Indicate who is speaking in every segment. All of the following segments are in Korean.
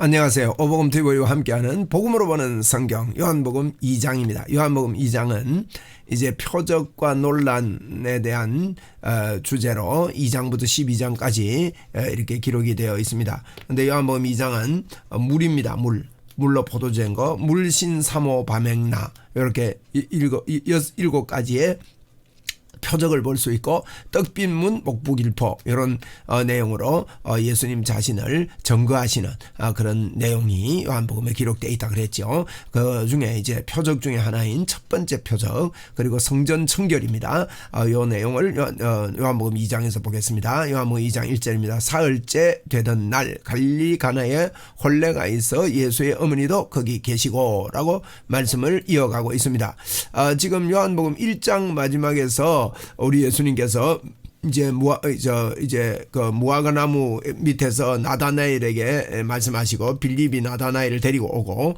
Speaker 1: 안녕하세요. 오복음 TV와 함께하는 복음으로 보는 성경 요한복음 2장입니다. 요한복음 2장은 이제 표적과 논란에 대한 주제로 2장부터 12장까지 이렇게 기록이 되어 있습니다. 그런데 요한복음 2장은 물입니다. 물로 포도주인 거, 물신삼호 밤행나 이렇게 일곱 가지의 표적을 볼 수 있고 떡빈문 목북일포 이런 내용으로 예수님 자신을 증거하시는 그런 내용이 요한복음에 기록되어 있다 그랬죠. 그 중에 이제 표적 중에 하나인 첫 번째 표적 그리고 성전 청결입니다. 이 내용을 요한복음 2장에서 보겠습니다. 요한복음 2장 1절입니다. 사흘째 되던 날 갈릴리 가나에 혼례가 있어 예수의 어머니도 거기 계시고 라고 말씀을 이어가고 있습니다. 지금 요한복음 1장 마지막에서 우리 예수님께서 이제 그 무화과 나무 밑에서 나다나엘에게 말씀하시고 빌립이 나다나엘을 데리고 오고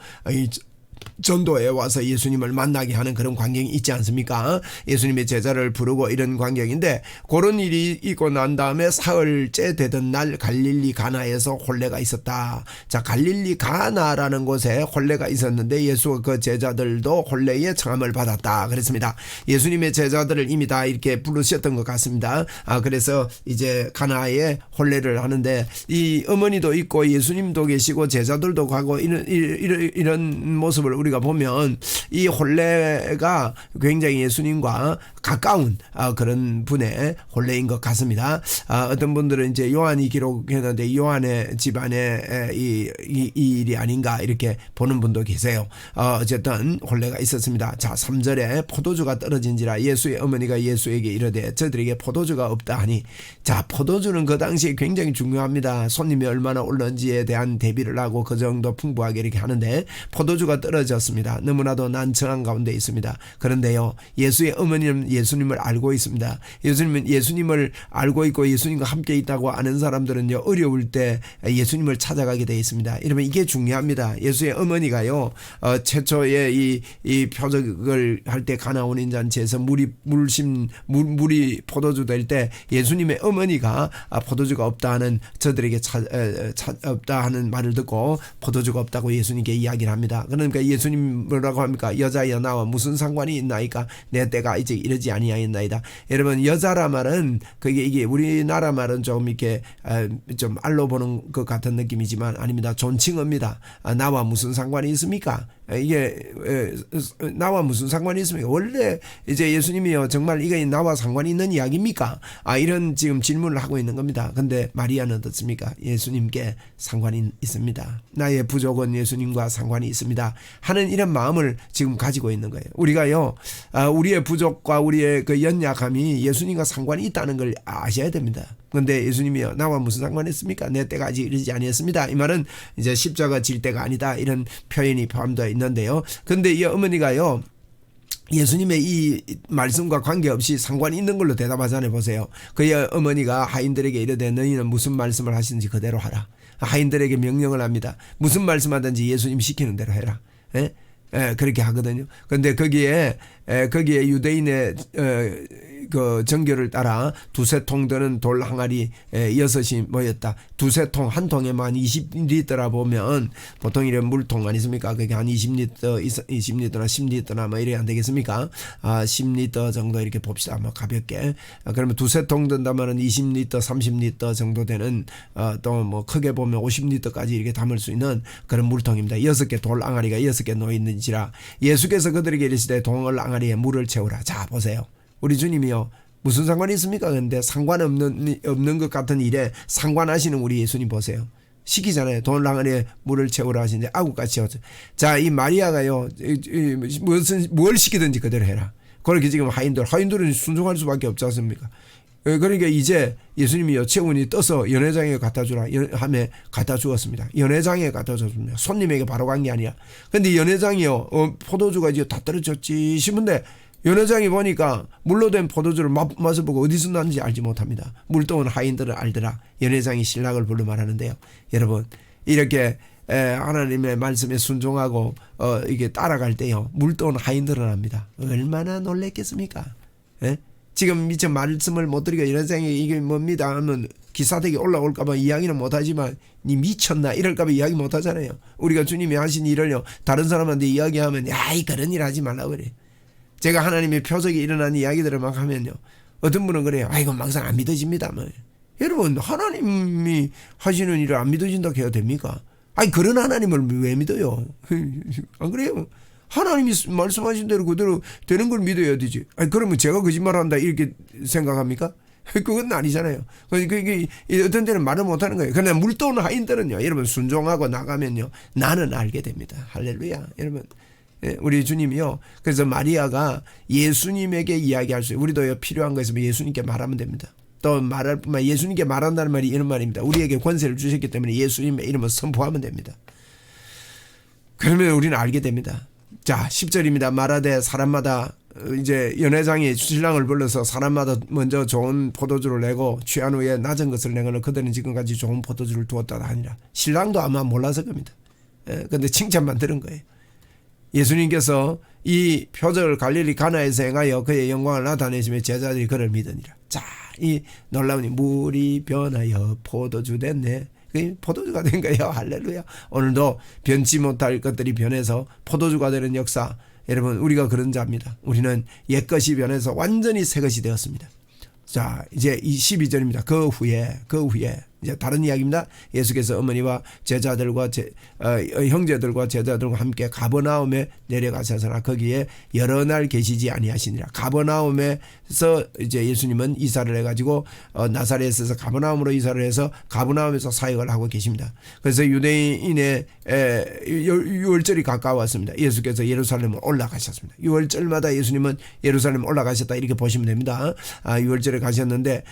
Speaker 1: 전도에 와서 예수님을 만나게 하는 그런 광경이 있지 않습니까? 예수님의 제자를 부르고 이런 광경인데 그런 일이 있고 난 다음에 사흘째 되던 날 갈릴리 가나에서 혼례가 있었다. 자, 갈릴리 가나라는 곳에 혼례가 있었는데 예수와 그 제자들도 혼례에 청함을 받았다 그랬습니다. 예수님의 제자들을 이미 다 이렇게 부르셨던 것 같습니다. 그래서 이제 가나에 혼례를 하는데 이 어머니도 있고 예수님도 계시고 제자들도 가고 이런 모습을 우리가 보면 이 혼례가 굉장히 예수님과 가까운 그런 분의 혼례인 것 같습니다. 어떤 분들은 이제 요한이 기록했는데 요한의 집안에 이 일이 아닌가 이렇게 보는 분도 계세요. 어쨌든 혼례가 있었습니다. 자, 3절에 포도주가 떨어진지라 예수의 어머니가 예수에게 이르되 저들에게 포도주가 없다 하니, 자, 포도주는 그 당시에 굉장히 중요합니다. 손님이 얼마나 올는지에 대한 대비를 하고 그 정도 풍부하게 이렇게 하는데 포도주가 떨어졌습니다. 너무나도 난처한 가운데 있습니다. 그런데요, 예수의 어머니는 예수님을 알고 있습니다. 예수님은 예수님을 알고 있고 예수님과 함께 있다고 아는 사람들은요, 어려울 때 예수님을 찾아가게 되어 있습니다. 이러면 이게 중요합니다. 예수의 어머니가요, 최초에 이 표적을 할 때 가나온인 잔치에서 물이 포도주 될 때 예수님의 어머니가 포도주가 없다 하는 저들에게 없다 하는 말을 듣고 포도주가 없다고 예수님께 이야기를 합니다. 그러니까 예수님 뭐라고 합니까? 여자여 나와 무슨 상관이 있나이까? 내 때가 이제 이르지 아니하였나이다. 여러분, 여자라 말은 이게 우리나라 말은 좀 이렇게 좀 알로 보는 것 같은 느낌이지만 아닙니다. 존칭어입니다. 나와 무슨 상관이 있습니까? 이게 나와 무슨 상관이 있습니까? 원래 이제 예수님이요, 정말 이게 나와 상관이 있는 이야기입니까? 이런 지금 질문을 하고 있는 겁니다. 근데 마리아는 어떻습니까? 예수님께 상관이 있습니다. 나의 부족은 예수님과 상관이 있습니다 하는 이런 마음을 지금 가지고 있는 거예요. 우리가요, 우리의 부족과 우리의 그 연약함이 예수님과 상관이 있다는 걸 아셔야 됩니다. 그런데 예수님이요, 나와 무슨 상관이 있습니까? 내 때가 아직 이르지 아니했습니다. 이 말은 이제 십자가 질 때가 아니다, 이런 표현이 포함되어 있는데요. 그런데 이 어머니가요, 예수님의 이 말씀과 관계없이 상관이 있는 걸로 대답하잖아요. 보세요. 그의 어머니가 하인들에게 이르되 너희는 무슨 말씀을 하시는지 그대로 하라. 하인들에게 명령을 합니다. 무슨 말씀하든지 예수님 시키는 대로 해라. 그렇게 하거든요. 그런데 거기에 유대인의 그 정결을 따라 두세 통 드는 돌 항아리 6이 모였다. 두세 통, 한 통에만 20리터라 보면 보통 이런 물통 아니습니까? 그게 한 20리터나 10리터나 뭐 이래 안 되겠습니까? 10리터 정도 이렇게 봅시다. 뭐 가볍게. 그러면 두세 통 든다면은 20리터, 30리터 정도 되는 또 뭐 크게 보면 50리터까지 이렇게 담을 수 있는 그런 물통입니다. 6개 돌 항아리가 6개 놓여 있는지라 예수께서 그들에게 이르시되 돌 항아리에 물을 채우라. 자, 보세요. 우리 주님이요, 무슨 상관이 있습니까? 그런데 상관없는 것 같은 일에 상관하시는 우리 예수님 보세요. 시키잖아요. 돌 항아리에 물을 채우라 하시는데 아구같이 채웠어요. 자, 이 마리아가요, 뭘 시키든지 그대로 해라. 그렇게 지금 하인들은 순종할 수밖에 없지 않습니까? 그러니까 이제 예수님이요, 체온이 떠서 연회장에 갖다 주라 하며 갖다 주었습니다. 연회장에 갖다 줬습니다. 손님에게 바로 간 게 아니야. 근데 연회장이요, 포도주가 이제 다 떨어졌지 싶은데 연회장이 보니까 물로 된 포도주를 맛을 보고 어디서 났는지 알지 못합니다. 물동은 하인들은 알더라. 연회장이 신랑을 불러 말하는데요. 여러분, 이렇게 하나님의 말씀에 순종하고 이게 따라갈 때요, 물동은 하인들은 압니다. 얼마나 놀랬겠습니까? 지금 미처 말씀을 못 드리고 연회장이 이게 뭡니다 하면 기사되게 올라올까봐 이야기는 못하지만 니 미쳤나 이럴까봐 이야기 못하잖아요. 우리가 주님이 하신 일을요 다른 사람한테 이야기하면 야이 그런 일 하지 말라고 그래. 제가 하나님의 표적이 일어난 이야기들을 막 하면요 어떤 분은 그래요. 아이고 막상 안 믿어집니다. 뭐. 여러분 하나님이 하시는 일을 안 믿어진다 해야 됩니까? 아니 그런 하나님을 왜 믿어요? 안 그래요? 하나님이 말씀하신 대로 그대로 되는 걸 믿어야 되지. 아니 그러면 제가 거짓말한다 이렇게 생각합니까? 그건 아니잖아요. 그게 어떤 때는 말을 못하는 거예요. 그러나 물도는 하인들은요 여러분 순종하고 나가면요 나는 알게 됩니다. 할렐루야. 여러분 우리 주님이요 그래서 마리아가 예수님에게 이야기할 수 우리도 필요한 거 있으면 예수님께 말하면 됩니다. 또 말할 뿐만 예수님께 말한다는 말이 이런 말입니다. 우리에게 권세를 주셨기 때문에 예수님의 이름을 선포하면 됩니다. 그러면 우리는 알게 됩니다. 자 10절입니다. 말하되 사람마다 이제 연회장이 신랑을 불러서 사람마다 먼저 좋은 포도주를 내고 취한 후에 낮은 것을 내거는 그들은 지금까지 좋은 포도주를 두었다 하니라. 신랑도 아마 몰라서 겁니다. 그런데 칭찬만 들은 거예요. 예수님께서 이 표적을 갈릴리 가나에서 행하여 그의 영광을 나타내시며 제자들이 그를 믿으니라. 자, 이 놀라운 물이 변하여 포도주 됐네. 포도주가 된 거예요. 할렐루야. 오늘도 변치 못할 것들이 변해서 포도주가 되는 역사. 여러분 우리가 그런 자입니다. 우리는 옛것이 변해서 완전히 새것이 되었습니다. 자 이제 12절입니다. 그 후에 이제 다른 이야기입니다. 예수께서 어머니와 제자들과 형제들과 제자들과 함께 가버나움에 내려가셔서나 거기에 여러 날 계시지 아니하시니라. 가버나움에서 이제 예수님은 이사를 해가지고 나사렛에서 가버나움으로 이사를 해서 가버나움에서 사역을 하고 계십니다. 그래서 유대인의 6월절이 가까웠습니다. 예수께서 예루살렘을 올라가셨습니다. 6월절마다 예수님은 예루살렘 올라가셨다 이렇게 보시면 됩니다. 6월절에 가셨는데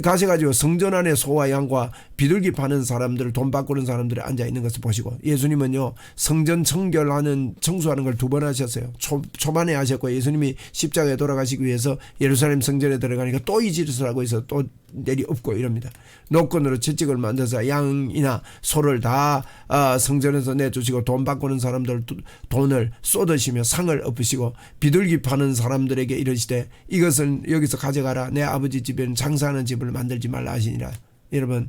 Speaker 1: 가셔가지고 성전 안에 소와 양과 비둘기 파는 사람들 돈 바꾸는 사람들이 앉아있는 것을 보시고 예수님은요 성전 청소하는 걸 2번 하셨어요. 초반에 하셨고 예수님이 십자가에 돌아가시기 위해서 예루살렘 성전에 들어가니까 또 이 짓을 하고 있어 또 내리엎고 이럽니다. 노건으로 채찍을 만들어서 양이나 소를 다 성전에서 내주시고 돈 바꾸는 사람들 돈을 쏟으시며 상을 엎으시고 비둘기 파는 사람들에게 이르시되 이것은 여기서 가져가라. 내 아버지 집에는 장사하는 집을 만들지 말라 하시니라. 여러분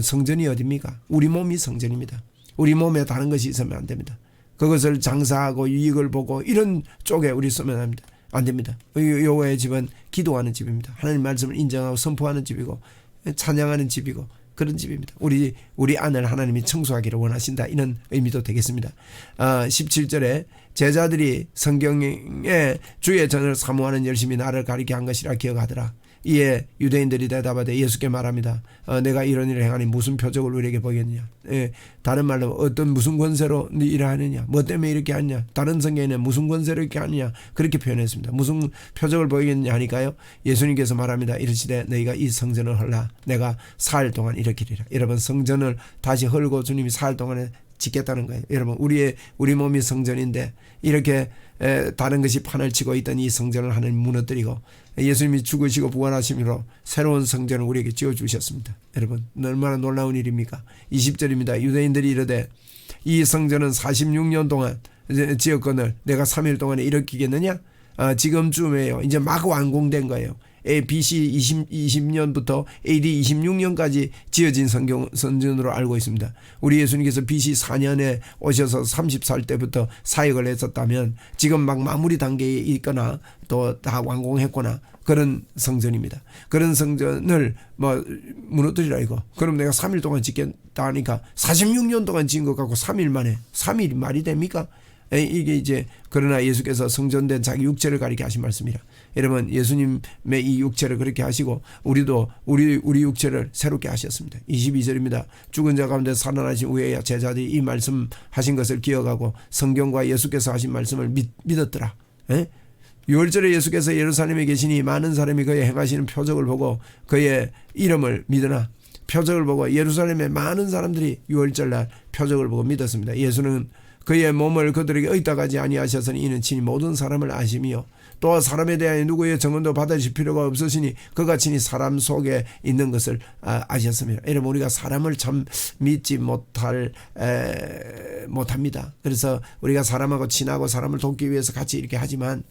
Speaker 1: 성전이 어디입니까? 우리 몸이 성전입니다. 우리 몸에 다른 것이 있으면 안 됩니다. 그것을 장사하고 이익을 보고 이런 쪽에 우리 쓰면 안 됩니다. 여호와의 집은 기도하는 집입니다. 하나님 말씀을 인정하고 선포하는 집이고 찬양하는 집이고 그런 집입니다. 우리 안을 하나님이 청소하기를 원하신다 이런 의미도 되겠습니다. 17절에 제자들이 성경에 주의 전을 사모하는 열심히 나를 가리게 한 것이라 기억하더라. 이에 유대인들이 대답하되 예수께 말합니다. 내가 이런 일을 행하니 무슨 표적을 우리에게 보이겠느냐. 다른 말로 무슨 권세로 일을 하느냐. 뭐 때문에 이렇게 하느냐. 다른 성경에는 무슨 권세로 이렇게 하느냐 그렇게 표현했습니다. 무슨 표적을 보이겠느냐 하니까요. 예수님께서 말합니다. 이르시되 너희가 이 성전을 헐라 내가 사흘 동안 일으키리라. 여러분 성전을 다시 헐고 주님이 사흘 동안에 짓겠다는 거예요. 여러분 우리 몸이 성전인데 이렇게 다른 것이 판을 치고 있던 이 성전을 하나님 무너뜨리고 예수님이 죽으시고 부활하심으로 새로운 성전을 우리에게 지어주셨습니다. 여러분 얼마나 놀라운 일입니까? 20절입니다. 유대인들이 이르되 이 성전은 46년 동안 지었거늘 내가 3일 동안에 일으키겠느냐? 지금쯤에요. 이제 막 완공된 거예요. BC 20년부터 AD 26년까지 지어진 성전으로 알고 있습니다. 우리 예수님께서 BC 4년에 오셔서 30살 때부터 사역을 했었다면 지금 막 마무리 단계에 있거나 또 다 완공했거나 그런 성전입니다. 그런 성전을 무너뜨리라 이거. 그럼 내가 3일 동안 짓겠다 하니까 46년 동안 지은 것 같고 3일 만에 3일이 말이 됩니까? 이게 이제 그러나 예수께서 성전된 자기 육체를 가리게 하신 말씀이라. 여러분 예수님의 이 육체를 그렇게 하시고 우리도 우리 육체를 새롭게 하셨습니다. 22절입니다. 죽은 자 가운데 살아나신 후에야 제자들이 이 말씀하신 것을 기억하고 성경과 예수께서 하신 말씀을 믿었더라. 6월절에 예수께서 예루살렘에 계시니 많은 사람이 그의 행하시는 표적을 보고 그의 이름을 믿으나 표적을 보고 예루살렘에 많은 사람들이 6월절날 표적을 보고 믿었습니다. 예수는 그의 몸을 그들에게 의탁하지 아니하셨으니 이는 친히 모든 사람을 아심이요 또 사람에 대하여 누구의 증언도 받으실 필요가 없으시니 그가 친히 사람 속에 있는 것을 아셨습니다. 여러분 우리가 사람을 참 믿지 못합니다. 그래서 우리가 사람하고 친하고 사람을 돕기 위해서 같이 이렇게 하지만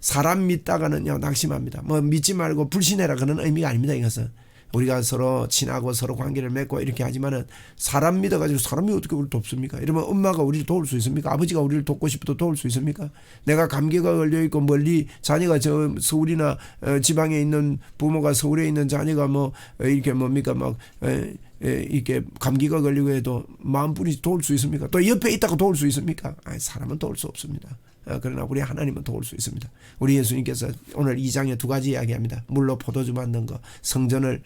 Speaker 1: 사람 믿다가는요 낙심합니다. 믿지 말고 불신해라 그런 의미가 아닙니다. 이것은 우리가 서로 친하고 서로 관계를 맺고 이렇게 하지만은 사람 믿어가지고 사람이 어떻게 우리를 돕습니까? 이러면 엄마가 우리를 도울 수 있습니까? 아버지가 우리를 돕고 싶어도 도울 수 있습니까? 내가 감기가 걸려있고 멀리 자녀가 저 서울이나 지방에 있는 부모가 서울에 있는 자녀가 뭐 이렇게 뭡니까 막 이렇게 감기가 걸리고 해도 마음뿐이지 도울 수 있습니까? 또 옆에 있다고 도울 수 있습니까? 사람은 도울 수 없습니다. 그러나 우리 하나님은 도울 수 있습니다. 우리 예수님께서 오늘 2장에 2가지 이야기합니다. 물로 포도주 만든 거, 성전을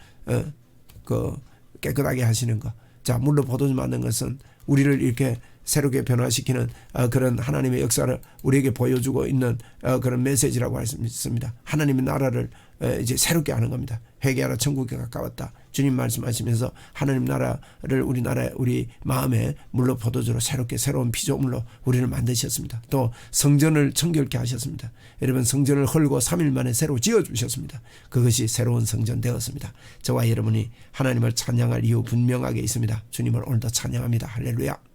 Speaker 1: 깨끗하게 하시는 거. 자, 물로 포도주 만든 것은 우리를 이렇게 새롭게 변화시키는 그런 하나님의 역사를 우리에게 보여주고 있는 그런 메시지라고 할 수 있습니다. 하나님의 나라를 이제 새롭게 하는 겁니다. 회개하라 천국에 가까웠다. 주님 말씀하시면서 하나님 나라를 우리 마음에 물로 포도주로 새롭게 새로운 피조물로 우리를 만드셨습니다. 또 성전을 청결케 하셨습니다. 여러분 성전을 헐고 3일 만에 새로 지어주셨습니다. 그것이 새로운 성전 되었습니다. 저와 여러분이 하나님을 찬양할 이유 분명하게 있습니다. 주님을 오늘도 찬양합니다. 할렐루야.